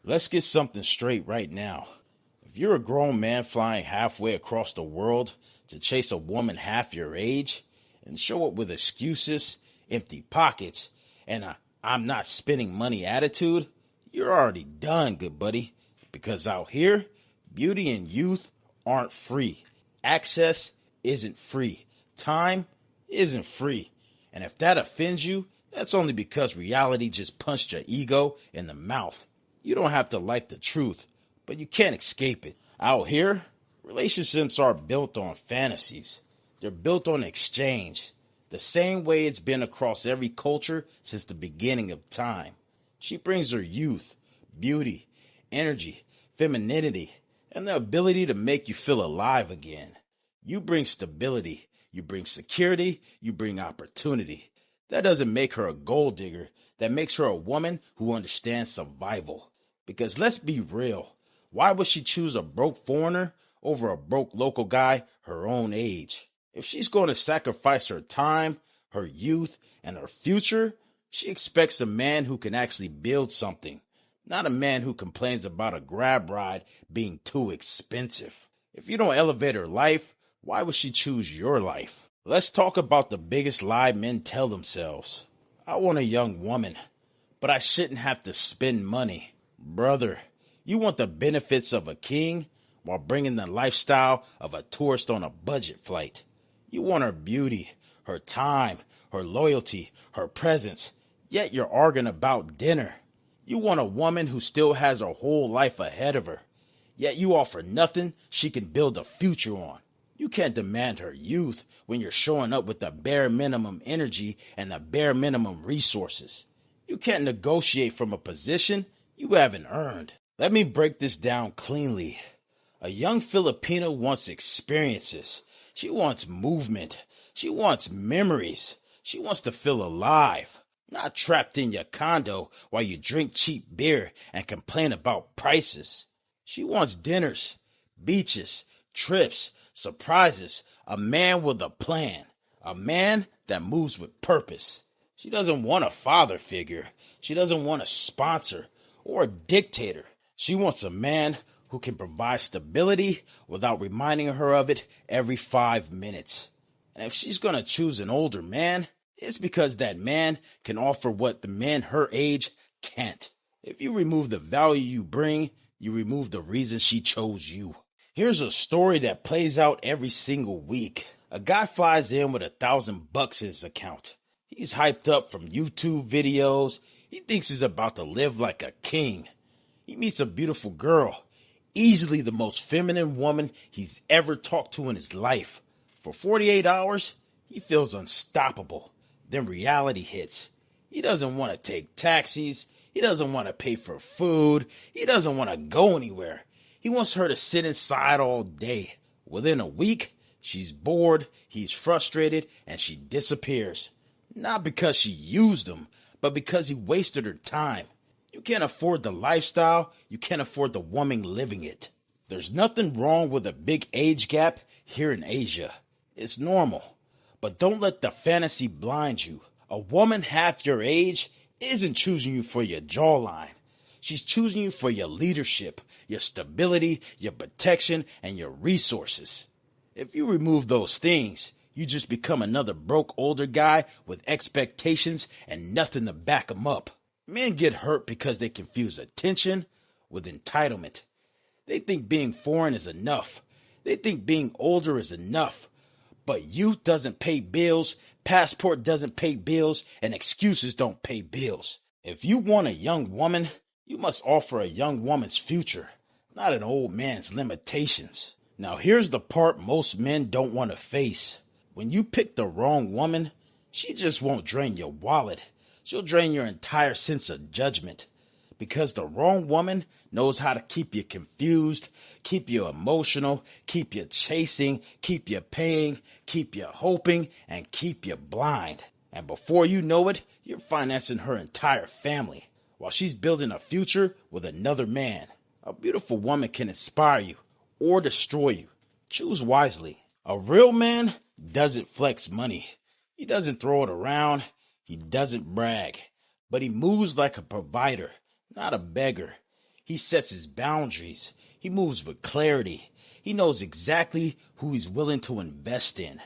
Let's get something straight right now. If you're a grown man flying halfway across the world to chase a woman half your age and show up with excuses, empty pockets, and a "I'm not spending money" attitude, you're already done, good buddy. Because out here, beauty and youth aren't free. Access isn't free. Time isn't free. And if that offends you, that's only because reality just punched your ego in the mouth. You don't have to like the truth, but you can't escape it. Out here, relationships are built on fantasies. They're built on exchange, the same way it's been across every culture since the beginning of time. She brings her youth, beauty, energy, femininity, and the ability to make you feel alive again. You bring stability, you bring security, you bring opportunity. That doesn't make her a gold digger. That makes her a woman who understands survival. Because let's be real, why would she choose a broke foreigner over a broke local guy her own age? If she's going to sacrifice her time, her youth, and her future, she expects a man who can actually build something, not a man who complains about a grab ride being too expensive. If you don't elevate her life, why would she choose your life? Let's talk about the biggest lie men tell themselves. I want a young woman, but I shouldn't have to spend money. Brother, you want the benefits of a king while bringing the lifestyle of a tourist on a budget flight. You want her beauty, her time, her loyalty, her presence, yet you're arguing about dinner. You want a woman who still has her whole life ahead of her, yet you offer nothing she can build a future on. You can't demand her youth when you're showing up with the bare minimum energy and the bare minimum resources. You can't negotiate from a position you haven't earned. Let me break this down cleanly. A young Filipino wants experiences. She wants movement. She wants memories. She wants to feel alive, not trapped in your condo while you drink cheap beer and complain about prices. She wants dinners, beaches, trips, surprises, a man with a plan, a man that moves with purpose. She doesn't want a father figure. She doesn't want a sponsor or a dictator. She wants a man who can provide stability without reminding her of it every 5 minutes. And if she's going to choose an older man, it's because that man can offer what the men her age can't. If you remove the value you bring, you remove the reason she chose you. Here's a story that plays out every single week. A guy flies in with $1,000 in his account. He's hyped up from YouTube videos. He thinks he's about to live like a king. He meets a beautiful girl, easily the most feminine woman he's ever talked to in his life. For 48 hours, he feels unstoppable. Then reality hits. He doesn't want to take taxis. He doesn't want to pay for food. He doesn't want to go anywhere. He wants her to sit inside all day. Within a week, she's bored, he's frustrated, and she disappears. Not because she used him, but because he wasted her time. You can't afford the lifestyle, you can't afford the woman living it. There's nothing wrong with a big age gap here in Asia. It's normal. But don't let the fantasy blind you. A woman half your age isn't choosing you for your jawline. She's choosing you for your leadership, your stability, your protection, and your resources. If you remove those things, you just become another broke older guy with expectations and nothing to back them up. Men get hurt because they confuse attention with entitlement. They think being foreign is enough. They think being older is enough. But youth doesn't pay bills, passport doesn't pay bills, and excuses don't pay bills. If you want a young woman, you must offer a young woman's future, not an old man's limitations. Now here's the part most men don't want to face. When you pick the wrong woman, she just won't drain your wallet. She'll drain your entire sense of judgment. Because the wrong woman knows how to keep you confused, keep you emotional, keep you chasing, keep you paying, keep you hoping, and keep you blind. And before you know it, you're financing her entire family while she's building a future with another man. A beautiful woman can inspire you or destroy you. Choose wisely. A real man doesn't flex money. He doesn't throw it around. He doesn't brag. But he moves like a provider, not a beggar. He sets his boundaries. He moves with clarity. He knows exactly who he's willing to invest in,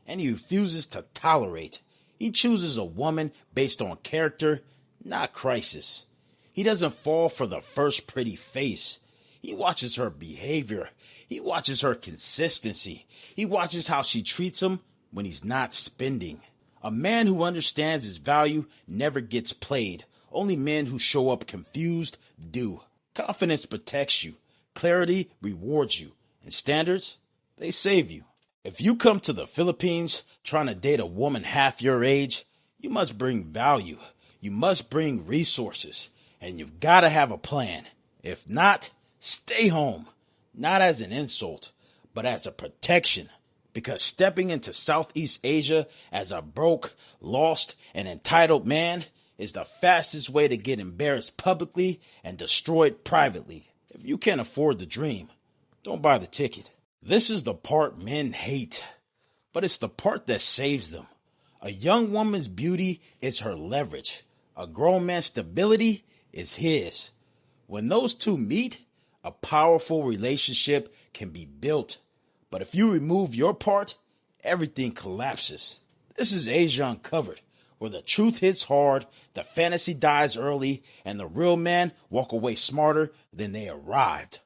and he refuses to tolerate. He chooses a woman based on character, not crisis. He doesn't fall for the first pretty face. He watches her behavior. He watches her consistency. He watches how she treats him when he's not spending. A man who understands his value never gets played. Only men who show up confused do. Confidence protects you. Clarity rewards you. And standards, they save you. If you come to the Philippines trying to date a woman half your age, you must bring value. You must bring resources. And you've got to have a plan. If not, stay home. Not as an insult, but as a protection. Because stepping into Southeast Asia as a broke, lost, and entitled man is the fastest way to get embarrassed publicly and destroyed privately. If you can't afford the dream, don't buy the ticket. This is the part men hate, but it's the part that saves them. A young woman's beauty is her leverage. A grown man's stability is his. When those two meet, a powerful relationship can be built. But if you remove your part, everything collapses. This is Asia Uncovered, where the truth hits hard, the fantasy dies early, and the real men walk away smarter than they arrived.